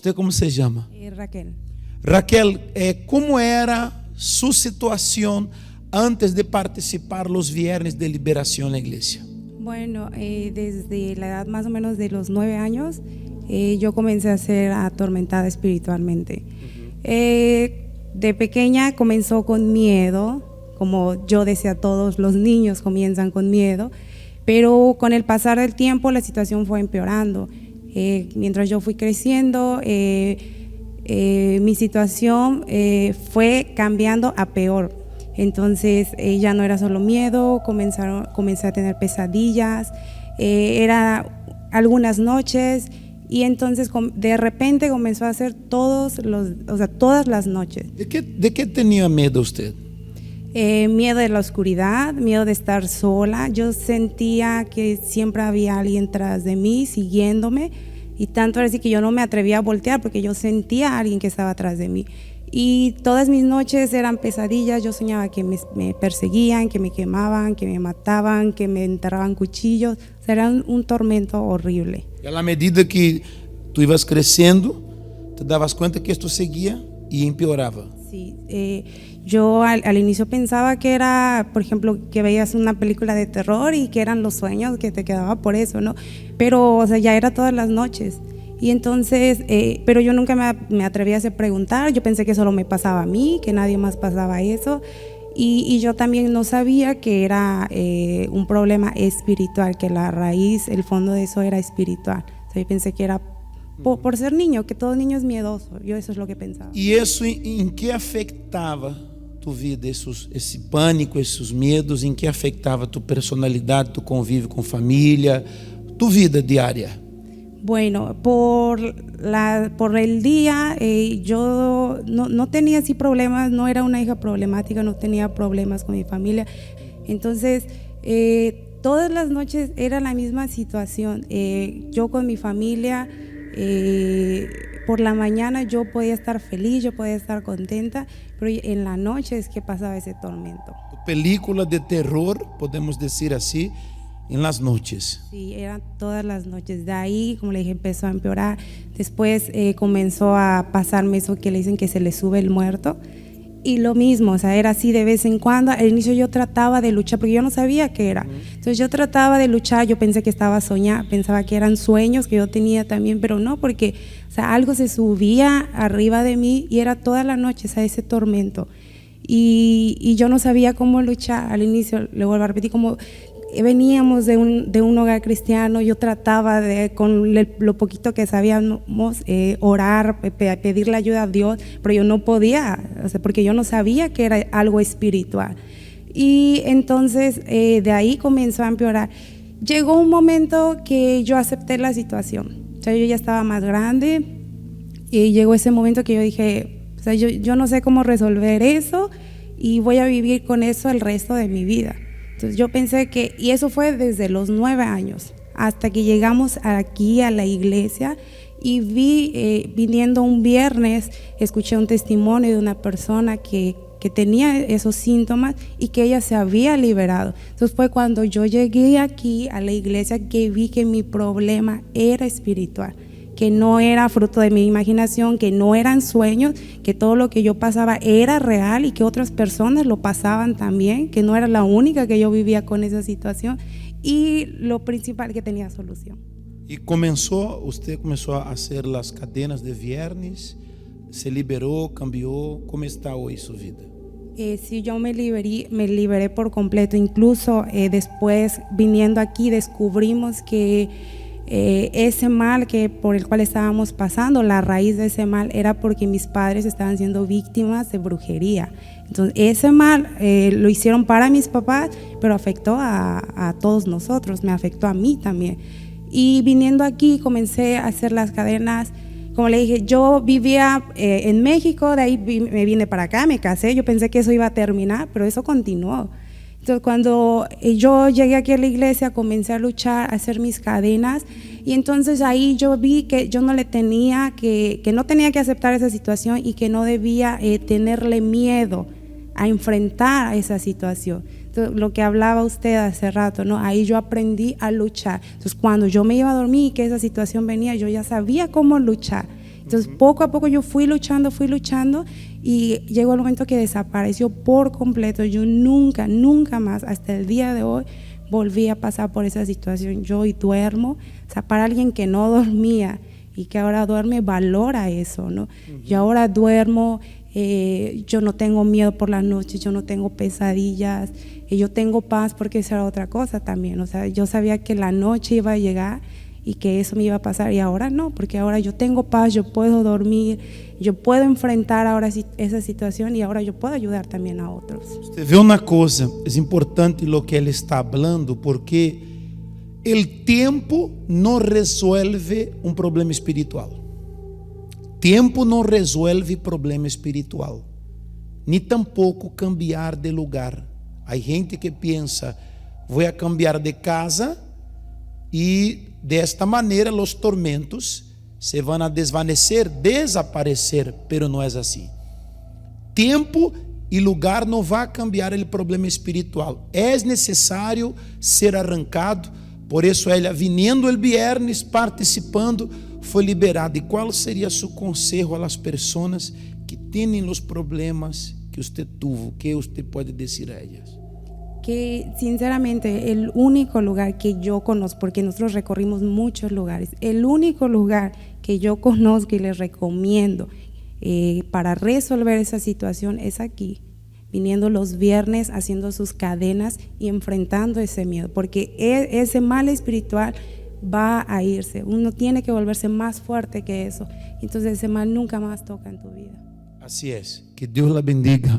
¿Usted cómo se llama? Raquel. Raquel, ¿cómo era su situación antes de participar los viernes de liberación en la iglesia? Bueno, desde la edad más o menos de los 9 años, yo comencé a ser atormentada espiritualmente. De pequeña comenzó con miedo, como yo decía, todos los niños comienzan con miedo, pero con el pasar del tiempo la situación fue empeorando. Mientras yo fui creciendo, mi situación fue cambiando a peor. Entonces ya no era solo miedo, comencé a tener pesadillas, era algunas noches, y entonces de repente comenzó a hacer todas las noches. ¿De qué tenía miedo usted? Miedo de la oscuridad, miedo de estar sola. Yo sentía que siempre había alguien tras de mí siguiéndome, y tanto era así que yo no me atrevía a voltear porque yo sentía a alguien que estaba atrás de mí. Y todas mis noches eran pesadillas. Yo soñaba que me perseguían, que me quemaban, que me mataban, que me enterraban cuchillos. O sea, era un tormento horrible. Y a la medida que tú ibas creciendo, te dabas cuenta que esto seguía y empeoraba. Sí, yo al inicio pensaba que era, por ejemplo, que veías una película de terror y que eran los sueños, que te quedaba por eso, ¿no? Pero, o sea, ya era todas las noches. Y entonces, pero yo nunca me atreví a hacer preguntar. Yo pensé que solo me pasaba a mí, que nadie más pasaba eso. Y yo también no sabía que era un problema espiritual, que la raíz, el fondo de eso era espiritual. O sea, yo pensé que era por ser niño, que todo niño es miedoso. Yo eso es lo que pensaba. ¿Y eso en qué afectaba tu vida? Ese pánico, esos miedos, ¿en qué afectaba tu personalidad, tu convivio con familia, tu vida diaria? Bueno, por el día yo no tenía así problemas, no era una hija problemática, no tenía problemas con mi familia. Entonces, todas las noches era la misma situación. Yo con mi familia, por la mañana yo podía estar feliz, yo podía estar contenta, pero en la noche es que pasaba ese tormento. Película de terror, podemos decir así, en las noches. Sí, eran todas las noches. De ahí, como le dije, empezó a empeorar. Después comenzó a pasarme eso que le dicen que se le sube el muerto. Y lo mismo, o sea, era así de vez en cuando. Al inicio yo trataba de luchar, porque yo no sabía qué era. Entonces yo trataba de luchar, yo pensé que estaba soñando, pensaba que eran sueños que yo tenía también, pero no, porque, o sea, algo se subía arriba de mí y era toda la noche, o sea, ese tormento. Y yo no sabía cómo luchar. Al inicio, le vuelvo a repetir, como veníamos de un hogar cristiano, yo trataba de, con lo poquito que sabíamos, orar, pedirle ayuda a Dios, pero yo no podía, o sea, porque yo no sabía que era algo espiritual. Y entonces de ahí comenzó a empeorar. Llegó un momento que yo acepté la situación, o sea, yo ya estaba más grande y llegó ese momento que yo dije, o sea, yo no sé cómo resolver eso y voy a vivir con eso el resto de mi vida. Entonces yo pensé que, y eso fue desde los 9 años, hasta que llegamos aquí a la iglesia y viniendo un viernes, escuché un testimonio de una persona que tenía esos síntomas y que ella se había liberado. Entonces fue cuando yo llegué aquí a la iglesia que vi que mi problema era espiritual, que no era fruto de mi imaginación, que no eran sueños, que todo lo que yo pasaba era real y que otras personas lo pasaban también, que no era la única que yo vivía con esa situación, y lo principal, que tenía solución. Y usted comenzó a hacer las cadenas de viernes, se liberó, cambió. ¿Cómo está hoy su vida? Sí, yo me liberé por completo. Incluso después, viniendo aquí, descubrimos que ese mal por el cual estábamos pasando, la raíz de ese mal era porque mis padres estaban siendo víctimas de brujería. Entonces ese mal lo hicieron para mis papás, pero afectó a todos nosotros, me afectó a mí también. Y viniendo aquí comencé a hacer las cadenas. Como le dije, yo vivía en México, de ahí me vine para acá, me casé, yo pensé que eso iba a terminar, pero eso continuó. Entonces cuando yo llegué aquí a la iglesia, comencé a luchar, a hacer mis cadenas, y entonces ahí yo vi que yo no le tenía que no tenía que aceptar esa situación y que no debía tenerle miedo a enfrentar esa situación. Entonces, lo que hablaba usted hace rato, ¿no? Ahí yo aprendí a luchar. Entonces cuando yo me iba a dormir y que esa situación venía, yo ya sabía cómo luchar. Entonces, poco a poco yo fui luchando y llegó el momento que desapareció por completo. Yo nunca más, hasta el día de hoy, volví a pasar por esa situación. Yo hoy duermo, o sea, para alguien que no dormía y que ahora duerme, valora eso, ¿no? Yo ahora duermo, yo no tengo miedo por las noches, yo no tengo pesadillas, yo tengo paz, porque esa era otra cosa también. O sea, yo sabía que la noche iba a llegar y que eso me iba a pasar, y ahora no, porque ahora yo tengo paz, yo puedo dormir, yo puedo enfrentar ahora esa situación, y ahora yo puedo ayudar también a otros. Você vê uma coisa, é importante lo que ele está hablando, porque el tiempo no resuelve un problema espiritual. Tiempo no resuelve problema espiritual, ni tampoco cambiar de lugar. Hay gente que piensa, voy a cambiar de casa y de esta manera los tormentos se van a desvanecer, desaparecer, pero no es así. Tiempo y lugar no va a cambiar el problema espiritual. Es necesario ser arrancado. Por eso ela, viniendo el viernes, participando, foi liberada. E qual seria su consejo a las personas que tienen los problemas que usted tuvo? ¿Qué usted puede decir a ellas? Que sinceramente el único lugar que yo conozco, porque nosotros recorrimos muchos lugares, el único lugar que yo conozco y les recomiendo para resolver esa situación es aquí, viniendo los viernes, haciendo sus cadenas y enfrentando ese miedo, porque ese mal espiritual va a irse. Uno tiene que volverse más fuerte que eso, entonces ese mal nunca más toca en tu vida. Así es, que Dios la bendiga.